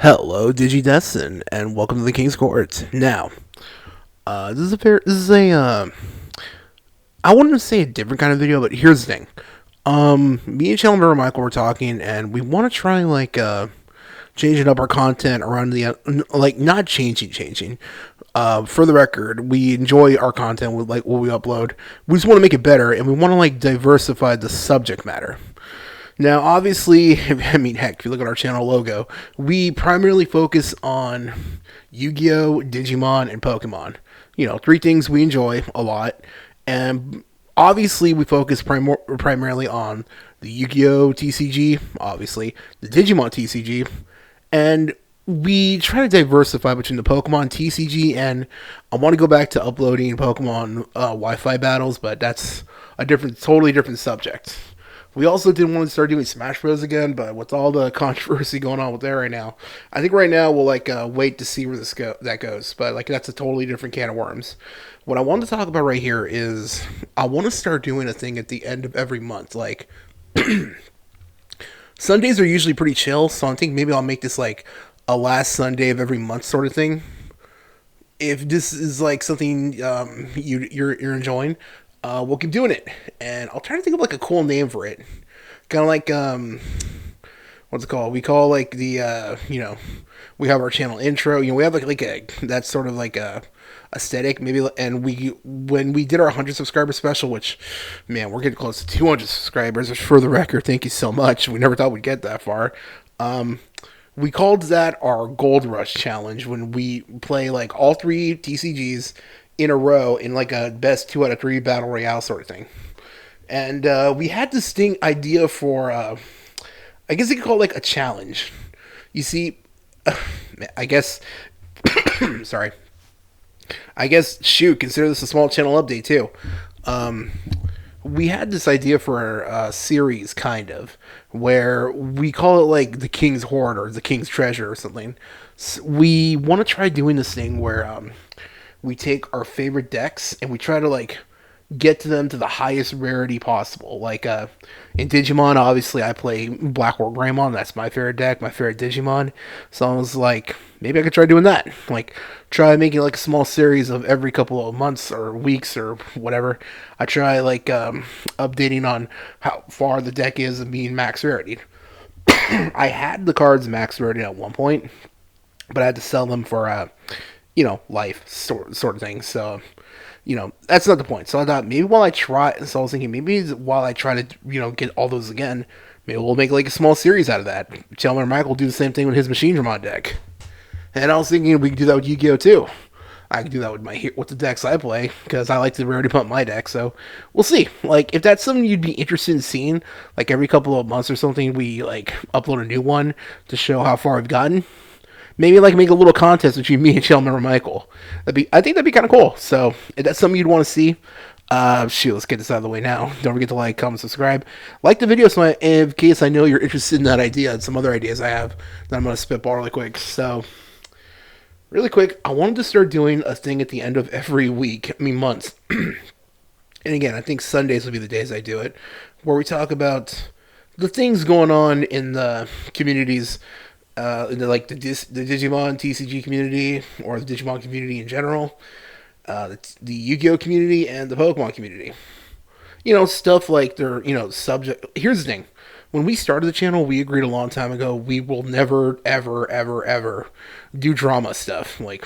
Hello, Digidestin, and welcome to the King's Court. Now, I wouldn't say a different kind of video, but here's the thing. Me and Chandler and Michael were talking, and we want to try, changing up our content around not changing. For the record, we enjoy our content with, what we upload. We just want to make it better, and we want to, diversify the subject matter. Now, obviously, I mean, heck, if you look at our channel logo, we primarily focus on Yu-Gi-Oh, Digimon, and Pokemon. You know, three things we enjoy a lot. And obviously, we focus primarily on the Yu-Gi-Oh TCG, obviously, the Digimon TCG, and we try to diversify between the Pokemon TCG, and I want to go back to uploading Pokemon Wi-Fi battles, but that's a totally different subject. We also did want to start doing Smash Bros again, but with all the controversy going on with that right now, I think right now we'll wait to see where that goes. But that's a totally different can of worms. What I want to talk about right here is I want to start doing a thing at the end of every month. Like Sundays are usually pretty chill, so I think maybe I'll make this like a last Sunday of every month sort of thing. If this is like something you're enjoying, we'll keep doing it, and I'll try to think of like a cool name for it. Kind of like what's it called? We call like the we have our channel intro. You know, we have like a that's sort of like a aesthetic maybe. And when we did our 100 subscriber special, which man, we're getting close to 200 subscribers. Which for the record, thank you so much. We never thought we'd get that far. We called that our Gold Rush challenge when we play like all three TCGs in a row in like a best 2 out of 3 battle royale sort of thing. And we had this thing idea for, I guess you could call it like a challenge. You see, I guess, sorry. I guess, shoot, consider this a small channel update too. We had this idea for a series, kind of, where we call it like the King's Hoard or the King's Treasure or something. So we want to try doing this thing where we take our favorite decks and we try to like get to them to the highest rarity possible. Like in Digimon, obviously I play Black War Greymon. That's my favorite deck, my favorite Digimon. So I was like, maybe I could try doing that. Like try making like a small series of every couple of months or weeks or whatever. I try like updating on how far the deck is and being max rarity. I had the cards max rarity at one point, but I had to sell them for life sort of thing. So, that's not the point. So I thought maybe while I try, so I was thinking maybe while I try to, get all those again, maybe we'll make like a small series out of that. Chandler and Michael will do the same thing with his Machine Dramon deck. And I was thinking we could do that with Yu-Gi-Oh too. I could do that with the decks I play, because I like to rarity pump my deck, so we'll see. Like, if that's something you'd be interested in seeing, like every couple of months or something, we like upload a new one to show how far we've gotten. Maybe like make a little contest between me and Chandler or Michael. I think that'd be kind of cool. So if that's something you'd want to see, let's get this out of the way now. Don't forget to like, comment, subscribe, like the video, so in case I know you're interested in that idea and some other ideas I have that I'm gonna spitball really quick. So really quick, I wanted to start doing a thing at the end of every week. I mean months. And again, I think Sundays will be the days I do it, where we talk about the things going on in the communities, in the Digimon TCG community or the Digimon community in general, the Yu-Gi-Oh community and the Pokemon community. Stuff like their subject. Here's the thing: when we started the channel, we agreed a long time ago we will never, ever, ever, ever do drama stuff. Like,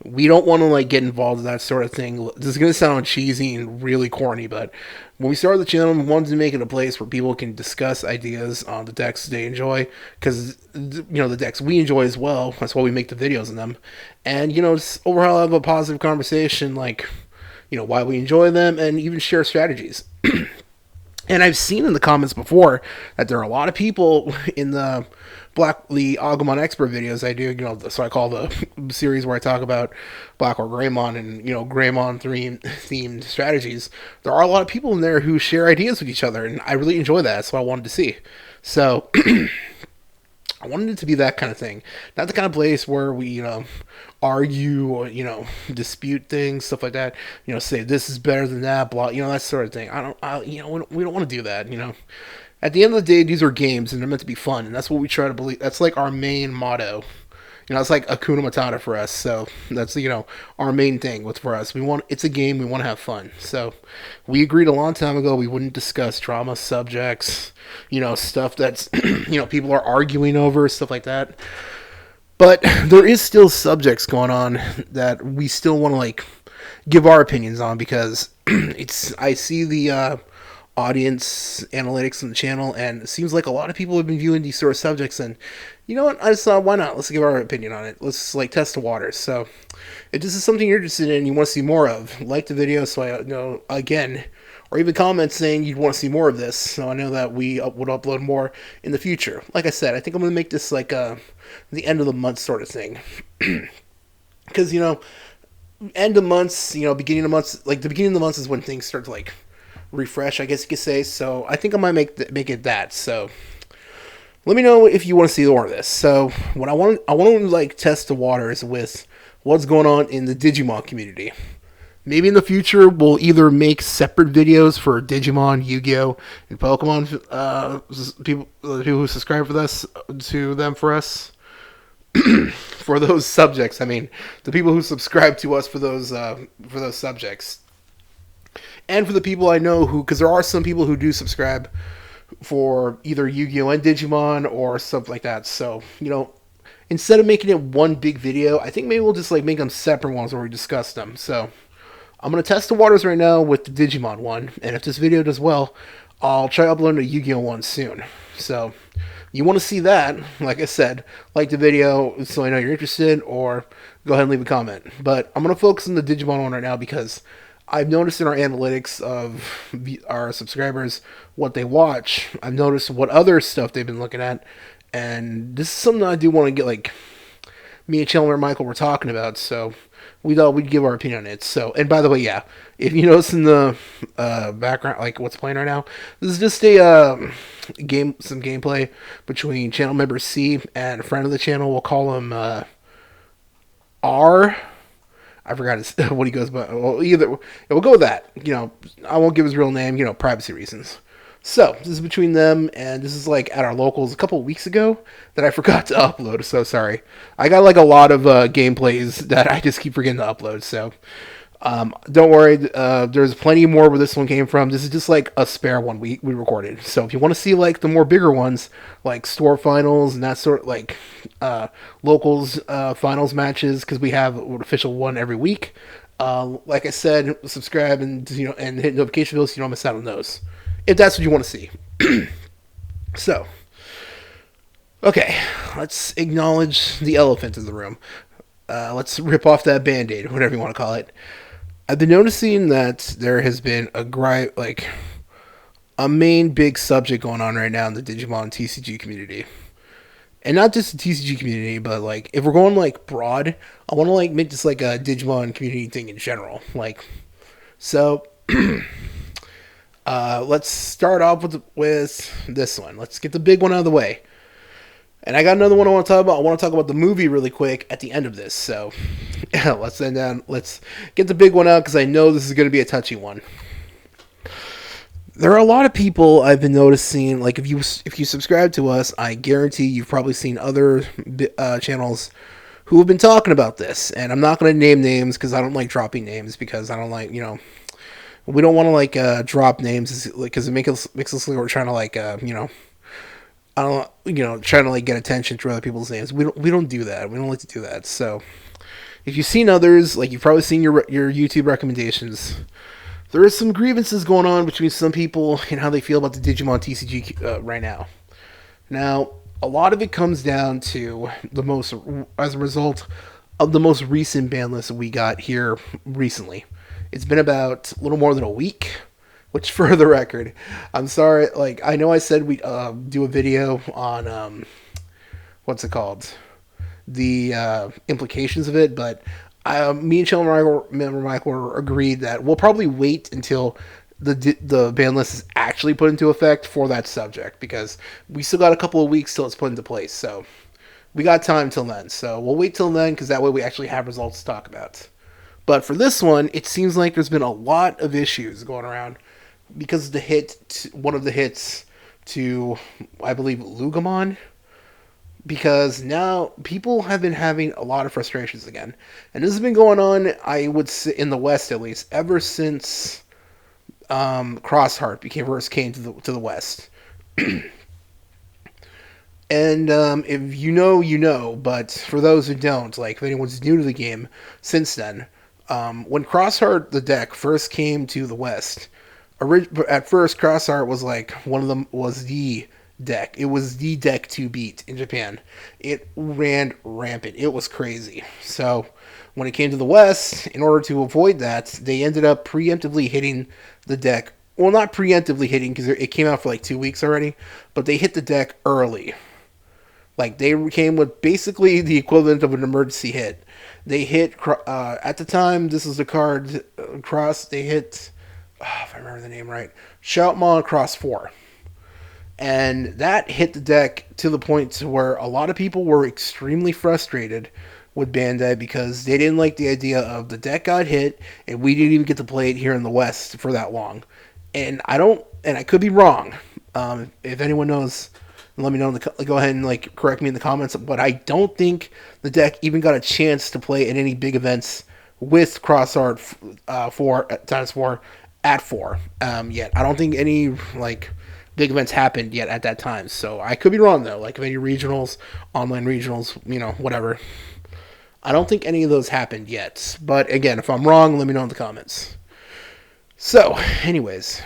we don't want to like get involved in that sort of thing. This is gonna sound cheesy and really corny, but when we started the channel, we wanted to make it a place where people can discuss ideas on the decks they enjoy, because the decks we enjoy as well. That's why we make the videos on them, and just overall have a positive conversation, like why we enjoy them, and even share strategies. And I've seen in the comments before that there are a lot of people in the Agumon Expert videos I do, so I call the series where I talk about Black or Greymon and, Greymon themed strategies. There are a lot of people in there who share ideas with each other, and I really enjoy that. That's what I wanted to see. So I wanted it to be that kind of thing, not the kind of place where we, argue or dispute things, stuff like that. Say this is better than that, blah, that sort of thing. We don't want to do that. At the end of the day, these are games and they're meant to be fun, and that's what we try to believe. That's like our main motto. It's like Akuna Matata for us. So that's our main thing with for us. We want it's a game. We want to have fun. So we agreed a long time ago we wouldn't discuss trauma subjects. Stuff that's people are arguing over, stuff like that. But there is still subjects going on that we still want to give our opinions on because I see the audience analytics on the channel, and it seems like a lot of people have been viewing these sort of subjects. And you know what? I just thought, why not? Let's give our opinion on it. Let's test the waters. So, if this is something you're interested in, and you want to see more of, like the video so I know again, or even comment saying you'd want to see more of this, so I know that we would upload more in the future. Like I said, I think I'm gonna make this like the end of the month sort of thing, because end of months, beginning of months, like the beginning of the months is when things start to refresh, I guess you could say. So I think I might make it that. So let me know if you want to see more of this. So what I want to test the waters with what's going on in the Digimon community. Maybe in the future we'll either make separate videos for Digimon, Yu-Gi-Oh, and Pokemon people who subscribe for us to them for us. For those subjects, I mean, the people who subscribe to us for those subjects, and for the people I know because there are some people who do subscribe for either Yu-Gi-Oh and Digimon or stuff like that. So instead of making it one big video, I think maybe we'll just make them separate ones where we discuss them. So I'm gonna test the waters right now with the Digimon one, and if this video does well, I'll try uploading a Yu-Gi-Oh one soon. So you want to see that, like I said, like the video so I know you're interested, or go ahead and leave a comment. But I'm going to focus on the Digimon one right now because I've noticed in our analytics of our subscribers what they watch. I've noticed what other stuff they've been looking at, and this is something I do want to get, me and Chandler and Michael were talking about, so we thought we'd give our opinion on it. So, and by the way, yeah, if you notice in the background, what's playing right now, this is just a some gameplay between channel member C and a friend of the channel. We'll call him R. I forgot what he goes by. Well, we'll go with that. I won't give his real name. Privacy reasons. So, this is between them, and this is at our locals a couple of weeks ago that I forgot to upload, so sorry. I got a lot of gameplays that I just keep forgetting to upload, so don't worry, there's plenty more where this one came from. This is just a spare one we recorded. So if you want to see the more bigger ones, store finals and that sort locals finals matches, because we have an official one every week. Like I said, subscribe and hit notification bells so you don't miss out on those, if that's what you want to see. So, okay, let's acknowledge the elephant in the room. Let's rip off that band-aid, whatever you want to call it. I've been noticing that there has been a main big subject going on right now in the Digimon TCG community. And not just the TCG community, but if we're going broad, I want to make this a Digimon community thing in general. So let's start off with this one. Let's get the big one out of the way. And I got another one I want to talk about. I want to talk about the movie really quick at the end of this. So let's get the big one out because I know this is going to be a touchy one. There are a lot of people I've been noticing, if you subscribe to us, I guarantee you've probably seen other channels who have been talking about this. And I'm not going to name names because I don't like dropping names, because I don't we don't want to drop names because it makes us look like we're trying to I don't, trying to get attention to other people's names. We don't do that. We don't like to do that. So, if you've seen others, you've probably seen your YouTube recommendations, there is some grievances going on between some people and how they feel about the Digimon TCG right now. Now, a lot of it comes down to as a result of the most recent ban list we got here recently. It's been about a little more than a week. Which, for the record, I'm sorry, I know I said we'd do a video on, what's it called? The implications of it, but me and Chandler Michael agreed that we'll probably wait until the ban list is actually put into effect for that subject, because we still got a couple of weeks till it's put into place, so we got time till then. So we'll wait till then, because that way we actually have results to talk about. But for this one, it seems like there's been a lot of issues going around because one of the hits to, I believe, Lugamon, because now people have been having a lot of frustrations again. And this has been going on, I would say, in the West at least, ever since Crossheart became first came to the West. And if you know, you know. But for those who don't, like if anyone's new to the game since then, when Crossheart the deck first came to the West, at first Crossheart was like one of them was the deck. It was the deck to beat in Japan. It ran rampant. It was crazy. So when it came to the West, in order to avoid that, they ended up preemptively hitting the deck. Well, not preemptively hitting because it came out for like 2 weeks already, but they hit the deck early. Like they came with basically the equivalent of an emergency hit. They hit at the time. This is the card cross. They hit, if I remember the name right, Shoutmon Cross 4, and that hit the deck to the point to where a lot of people were extremely frustrated with Bandai because they didn't like the idea of the deck got hit and we didn't even get to play it here in the West for that long. And I could be wrong. If anyone knows, let me know. Go ahead and like correct me in the comments. But I don't think the deck even got a chance to play at any big events with Crossart 4 at 4 yet. I don't think any like big events happened yet at that time. So I could be wrong though. Like if any regionals, online regionals, whatever. I don't think any of those happened yet. But again, if I'm wrong, let me know in the comments. So, anyways,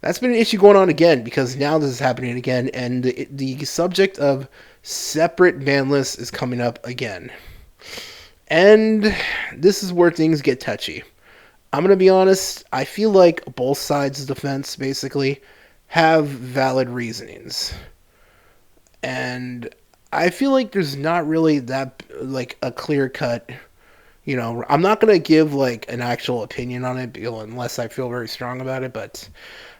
that's been an issue going on again because now this is happening again, and the subject of separate ban lists is coming up again. And this is where things get touchy. I'm going to be honest, I feel like both sides of the fence basically have valid reasonings. And I feel like there's not really that, like, a clear cut. I'm not going to give, like, an actual opinion on it unless I feel very strong about it, but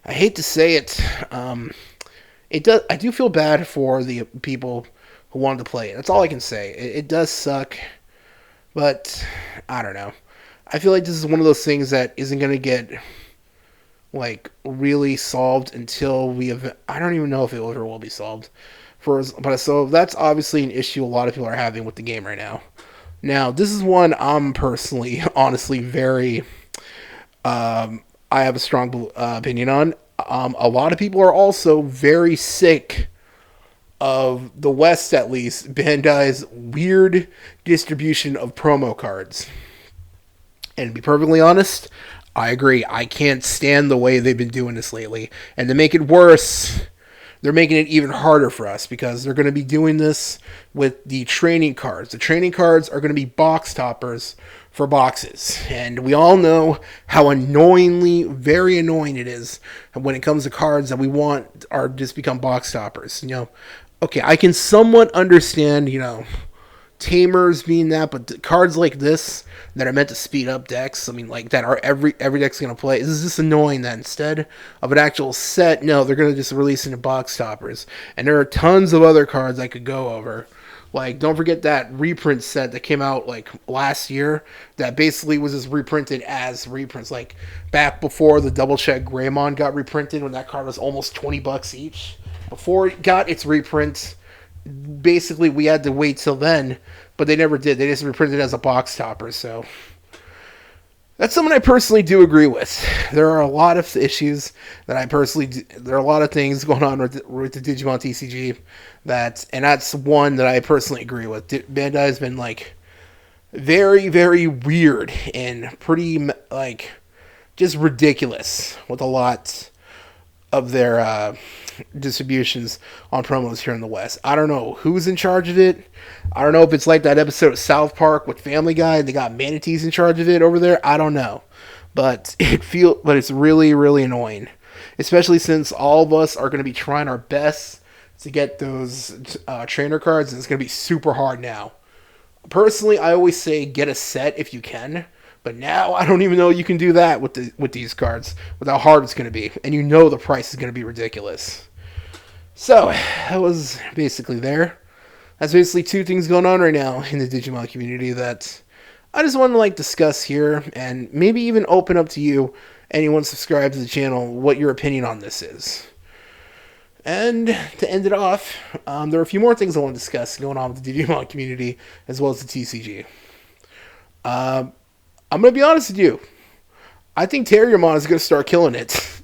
I hate to say it. I do feel bad for the people who wanted to play it. That's all I can say. It does suck, but I don't know. I feel like this is one of those things that isn't going to get, like, really solved until we have... I don't even know if it ever will be solved. So that's obviously an issue a lot of people are having with the game right now. Now, this is one I'm personally, honestly, very... I have a strong opinion on. A lot of people are also very sick of the West, at least, Bandai's weird distribution of promo cards. And to be perfectly honest, I agree. I can't stand the way they've been doing this lately. And to make it worse, they're making it even harder for us because they're going to be doing this with the training cards. The training cards are going to be box toppers for boxes. And we all know how very annoying it is when it comes to cards that we want are just become box toppers. Okay, I can somewhat understand, Tamers being that, but cards like this that are meant to speed up decks, that are every deck's going to play, is just annoying that instead of an actual set, no, they're going to just release into box toppers. And there are tons of other cards I could go over. Like, don't forget that reprint set that came out, like, last year that basically was just reprinted as reprints. Like, back before the Double Check Greymon got reprinted when that card was almost $20 each. Before it got its reprint, basically we had to wait till then, but they never did. They just reprinted it as a box topper, so... That's something I personally do agree with. There are a lot of issues that there are a lot of things going on with the Digimon TCG and that's one that I personally agree with. Bandai has been, like, very, very weird and pretty, like, just ridiculous with a lot of their distributions on promos here in the West. I don't know who's in charge of it. I don't know if it's like that episode of South Park with Family Guy and they got manatees in charge of it over there. I don't know. But it's really, really annoying. Especially since all of us are going to be trying our best to get those trainer cards, and it's going to be super hard now. Personally, I always say get a set if you can. But now I don't even know you can do that with these cards, with how hard it's going to be. And the price is going to be ridiculous. So, that was basically there. That's basically two things going on right now in the Digimon community that I just want to discuss here and maybe even open up to you, anyone subscribed to the channel, what your opinion on this is. And to end it off, there are a few more things I want to discuss going on with the Digimon community as well as the TCG. I'm going to be honest with you. I think Terriermon is going to start killing it.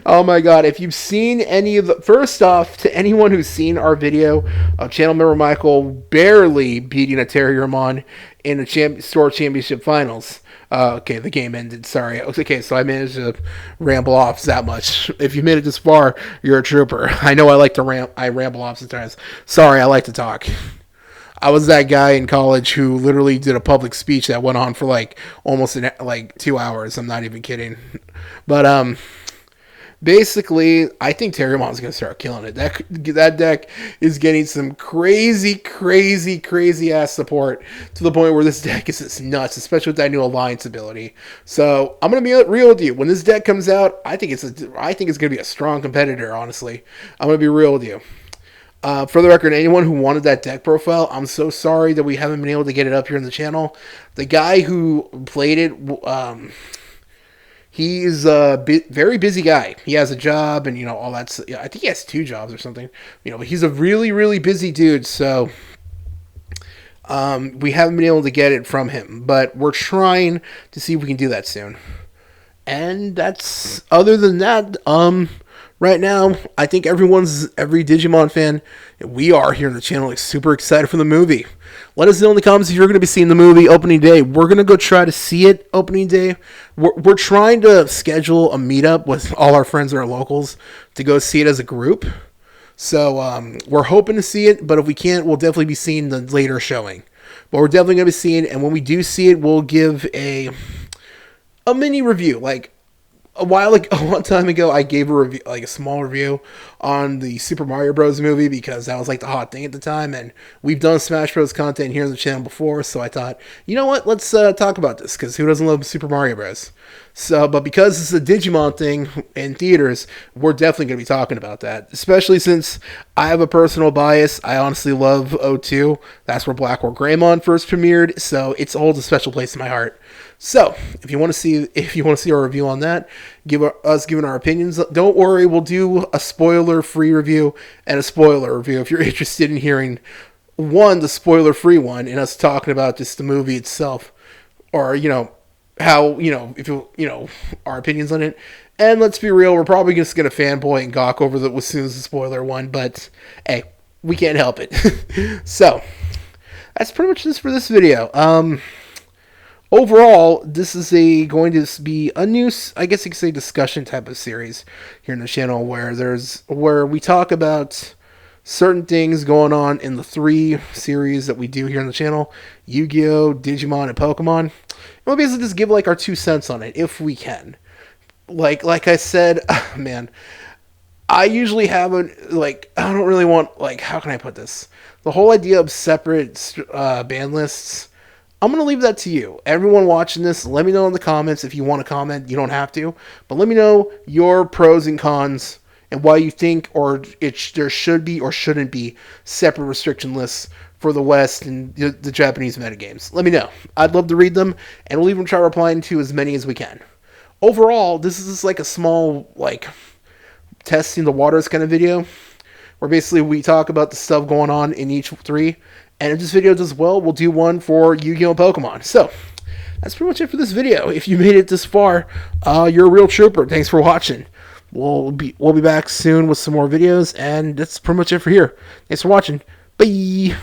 Oh my god, if you've seen any of the... First off, to anyone who's seen our video of channel member Michael barely beating a Terriermon in the store championship finals. Okay, the game ended. Sorry. Okay, so I managed to ramble off that much. If you made it this far, you're a trooper. I know I like to I ramble off sometimes. Sorry, I like to talk. I was that guy in college who literally did a public speech that went on for like almost 2 hours. I'm not even kidding. But basically, I think Terriermon's going to start killing it. That deck is getting some crazy, crazy, crazy ass support to the point where this deck is just nuts, especially with that new alliance ability. So I'm going to be real with you. When this deck comes out, I think it's going to be a strong competitor. Honestly, I'm going to be real with you. For the record, anyone who wanted that deck profile, I'm so sorry that we haven't been able to get it up here on the channel. The guy who played it, he's a very busy guy. He has a job and, all that. I think he has 2 jobs or something. But he's a really, really busy dude. So we haven't been able to get it from him. But we're trying to see if we can do that soon. And other than that, right now, I think every Digimon fan, we are here on the channel, like super excited for the movie. Let us know in the comments if you're going to be seeing the movie opening day. We're going to go try to see it opening day. We're trying to schedule a meetup with all our friends that are locals to go see it as a group. So we're hoping to see it, but if we can't, we'll definitely be seeing the later showing. But we're definitely going to be seeing it, and when we do see it, we'll give a mini review, like a long time ago, I gave a review, like a small review on the Super Mario Bros. Movie because that was like the hot thing at the time, and we've done Smash Bros. Content here on the channel before, so I thought, you know what, let's talk about this, because who doesn't love Super Mario Bros.? So, but because it's a Digimon thing in theaters, we're definitely going to be talking about that, especially since I have a personal bias. I honestly love O2. That's where Black War Greymon first premiered, so it holds a special place in my heart. So, if you want to see our review on that, us giving our opinions, don't worry, we'll do a spoiler-free review and a spoiler review if you're interested in hearing the spoiler-free one and us talking about just the movie itself, or how our opinions on it. And let's be real, we're probably just gonna fanboy and gawk over as soon as the spoiler one, but hey, we can't help it. So, that's pretty much this for this video. Overall, this is going to be a new, I guess you could say, discussion type of series here on the channel where we talk about certain things going on in the 3 series that we do here on the channel: Yu-Gi-Oh!, Digimon, and Pokemon. And we'll basically just give like our 2 cents on it if we can. Like I said, man, I usually have I don't really want, how can I put this? The whole idea of separate band lists, I'm going to leave that to you. Everyone watching this, let me know in the comments if you want to comment. You don't have to. But let me know your pros and cons and why you think there should be or shouldn't be separate restriction lists for the West and the Japanese metagames. Let me know. I'd love to read them, and we'll even try replying to as many as we can. Overall, this is just like a small, testing the waters kind of video, where basically we talk about the stuff going on in each 3. And if this video does well, we'll do one for Yu-Gi-Oh! And Pokemon. So, that's pretty much it for this video. If you made it this far, you're a real trooper. Thanks for watching. We'll be back soon with some more videos, and that's pretty much it for here. Thanks for watching. Bye!